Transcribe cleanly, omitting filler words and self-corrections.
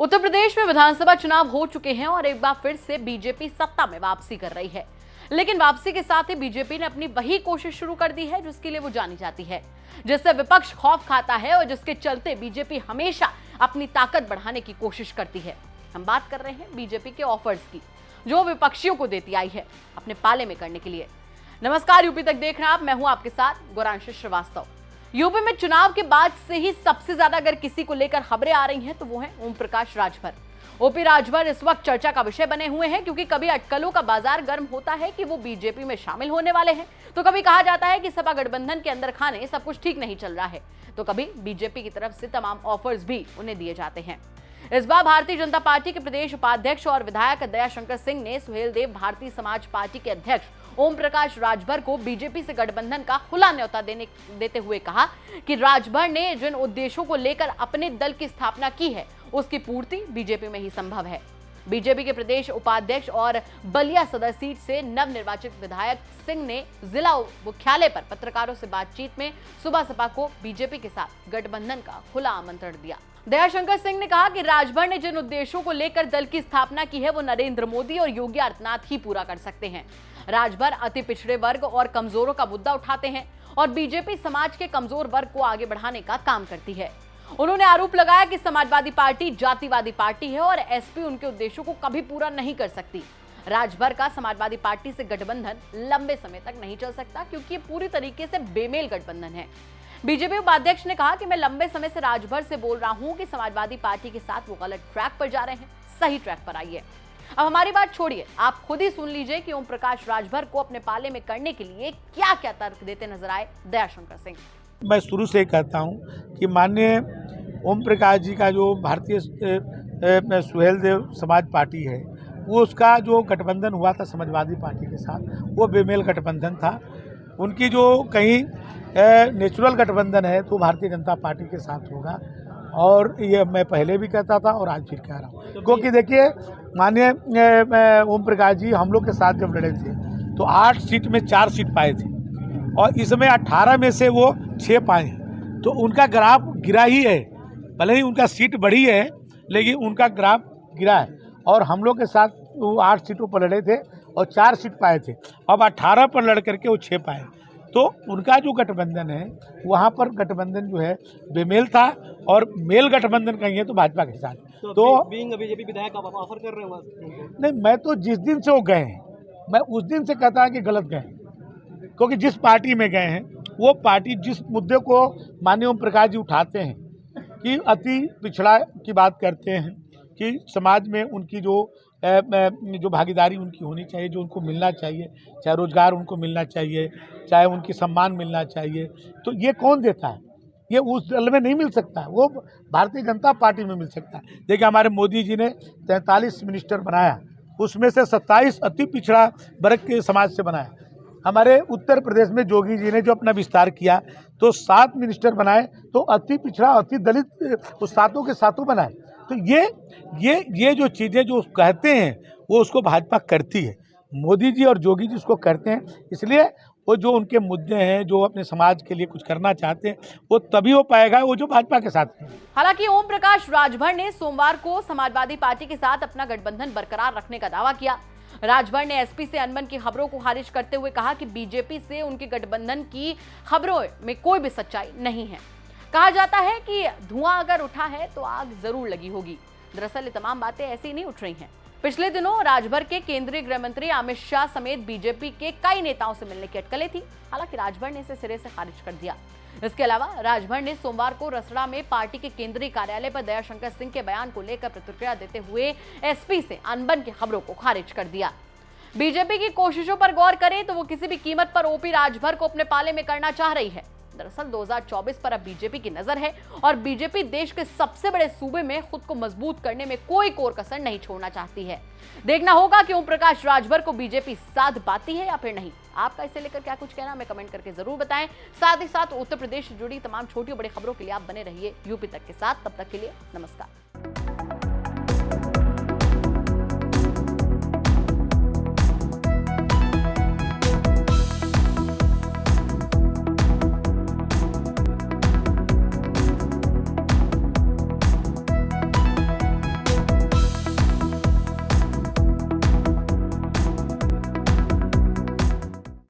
उत्तर प्रदेश में विधानसभा चुनाव हो चुके हैं और एक बार फिर से बीजेपी सत्ता में वापसी कर रही है। लेकिन वापसी के साथ ही बीजेपी ने अपनी वही कोशिश शुरू कर दी है जिसके लिए वो जानी जाती है, जिससे विपक्ष खौफ खाता है और जिसके चलते बीजेपी हमेशा अपनी ताकत बढ़ाने की कोशिश करती है। हम बात कर रहे हैं बीजेपी के ऑफर्स की, जो विपक्षियों को देती आई है अपने पाले में करने के लिए। नमस्कार, यूपी तक देख रहे हैं आप, मैं हूं आपके साथ गौरांशी श्रीवास्तव। यूपी में चुनाव के बाद से ही सबसे ज्यादा अगर किसी को लेकर खबरें आ रही हैं तो वो हैं ओम प्रकाश राजभर। ओपी राजभर इस वक्त चर्चा का विषय बने हुए हैं, क्योंकि कभी अटकलों का बाजार गर्म होता है कि वो बीजेपी में शामिल होने वाले हैं, तो कभी कहा जाता है कि सपा गठबंधन के अंदर खाने सब कुछ ठीक नहीं चल रहा है, तो कभी बीजेपी की तरफ से तमाम ऑफर्स भी उन्हें दिए जाते हैं। इस बार भारतीय जनता पार्टी के प्रदेश उपाध्यक्ष और विधायक दयाशंकर सिंह ने सुहेलदेव भारतीय समाज पार्टी के अध्यक्ष ओम प्रकाश राजभर को बीजेपी से गठबंधन का खुला न्योता देते हुए कहा कि राजभर ने जिन उद्देश्यों को लेकर अपने दल की स्थापना की है उसकी पूर्ति बीजेपी में ही संभव है। बीजेपी के प्रदेश उपाध्यक्ष और बलिया सदर सीट से नवनिर्वाचित विधायक सिंह ने जिला मुख्यालय पर पत्रकारों से बातचीत में सुबह सपा को बीजेपी के साथ गठबंधन का खुला आमंत्रण दिया। दयाशंकर सिंह ने कहा कि राजभर ने जिन उद्देश्यों को लेकर दल की स्थापना की है वो नरेंद्र मोदी और योगी आदित्यनाथ ही पूरा कर सकते हैं। राजभर अति पिछड़े वर्ग और कमजोरों का मुद्दा उठाते हैं और बीजेपी समाज के कमजोर वर्ग को आगे बढ़ाने का काम करती है। उन्होंने आरोप लगाया कि समाजवादी पार्टी जातिवादी पार्टी है और एसपी उनके उद्देश्यों को कभी पूरा नहीं कर सकती। राजभर का समाजवादी पार्टी से गठबंधन लंबे समय तक नहीं चल सकता, क्योंकि ये पूरी तरीके से बेमेल गठबंधन है। बीजेपी उपाध्यक्ष ने कहा कि मैं लंबे समय से राजभर से बोल रहा हूं कि समाजवादी पार्टी के साथ वो गलत ट्रैक पर जा रहे हैं, सही ट्रैक पर आइए। अब हमारी बात छोड़िए, आप खुद ही सुन लीजिए कि ओम प्रकाश राजभर को अपने पाले में करने के लिए क्या क्या तर्क देते नजर आए दयाशंकर सिंह। मैं शुरू से कहता हूं कि माननीय ओम प्रकाश जी का जो भारतीय सुहेलदेव समाज पार्टी है, वो उसका जो गठबंधन हुआ था समाजवादी पार्टी के साथ, वो बेमेल गठबंधन था। उनकी जो कहीं नेचुरल गठबंधन है तो भारतीय जनता पार्टी के साथ होगा, और ये मैं पहले भी कहता था और आज फिर कह रहा हूँ। क्योंकि देखिए, माननीय ओम प्रकाश जी हम लोग के साथ जब लड़े थे तो 8 सीट में 4 सीट पाए थे, और इसमें 18 में से वो 6 पाए हैं। तो उनका ग्राफ गिरा ही है, भले ही उनका सीट बढ़ी है लेकिन उनका ग्राफ गिरा है। और हम लोग के साथ वो 8 सीटों पर लड़े थे और 4 सीट पाए थे, अब 18 पर लड़ करके वो 6 पाए। तो उनका जो गठबंधन है वहाँ पर गठबंधन जो है बेमेल था, और मेल गठबंधन कहेंगे तो भाजपा के साथ। तो बीजेपी विधायक आप ऑफर कर रहे हैं? नहीं, मैं तो जिस दिन से वो गए हैं मैं उस दिन से कहता है कि गलत गए, क्योंकि जिस पार्टी में गए हैं वो पार्टी जिस मुद्दे को माननीय ओम प्रकाश जी उठाते हैं कि अति पिछड़ा की बात करते हैं कि समाज में उनकी जो भागीदारी उनकी होनी चाहिए, जो उनको मिलना चाहिए, चाहे रोजगार उनको मिलना चाहिए, चाहे उनकी सम्मान मिलना चाहिए, तो ये कौन देता है? ये उस दल में नहीं मिल सकता है, वो भारतीय जनता पार्टी में मिल सकता है। देखिए, हमारे मोदी जी ने 43 मिनिस्टर बनाया, उसमें से 27 अति पिछड़ा वर्ग के समाज से बनाया। हमारे उत्तर प्रदेश में योगी जी ने जो अपना विस्तार किया तो 7 मिनिस्टर बनाए, तो अति पिछड़ा अति दलित उस सातों के सातों बनाए। तो ये जो चीज़ें जो कहते हैं वो उसको भाजपा करती है, मोदी जी और योगी जी उसको करते हैं। इसलिए वो जो उनके मुद्दे हैं, जो अपने समाज के लिए कुछ करना चाहते हैं, वो तभी हो पाएगा वो जो भाजपा के साथ है। हालांकि ओम प्रकाश राजभर ने सोमवार को समाजवादी पार्टी के साथ अपना गठबंधन बरकरार रखने का दावा किया। राजभर ने एसपी से अनबन की खबरों को खारिज करते हुए कहा कि बीजेपी से उनके गठबंधन की खबरों में कोई भी सच्चाई नहीं है। कहा जाता है कि धुआं अगर उठा है तो आग जरूर लगी होगी। दरअसल ये तमाम बातें ऐसे ही नहीं उठ रही हैं। पिछले दिनों राजभर के केंद्रीय गृह मंत्री अमित शाह समेत बीजेपी के कई नेताओं से मिलने की अटकलें थी, हालांकि राजभर ने इसे सिरे से खारिज कर दिया। इसके अलावा राजभर ने सोमवार को रसड़ा में पार्टी के केंद्रीय कार्यालय पर दयाशंकर सिंह के बयान को लेकर प्रतिक्रिया देते हुए एसपी से अनबन की खबरों को खारिज कर दिया। बीजेपी की कोशिशों पर गौर करें तो वो किसी भी कीमत पर ओपी राजभर को अपने पाले में करना चाह रही है। दरअसल 2024 पर अब बीजेपी की नजर है और बीजेपी देश के सबसे बड़े सूबे में खुद को मजबूत करने में कोई कोर कसर नहीं छोड़ना चाहती है। देखना होगा कि ओम प्रकाश राजभर को बीजेपी साथ पाती है या फिर नहीं। आपका इसे लेकर क्या कुछ कहना, हमें कमेंट करके जरूर बताएं। साथ ही साथ उत्तर प्रदेश से जुड़ी तमाम छोटी और बड़ी खबरों के लिए आप बने रहिए यूपी तक के साथ। तब तक के लिए नमस्कार।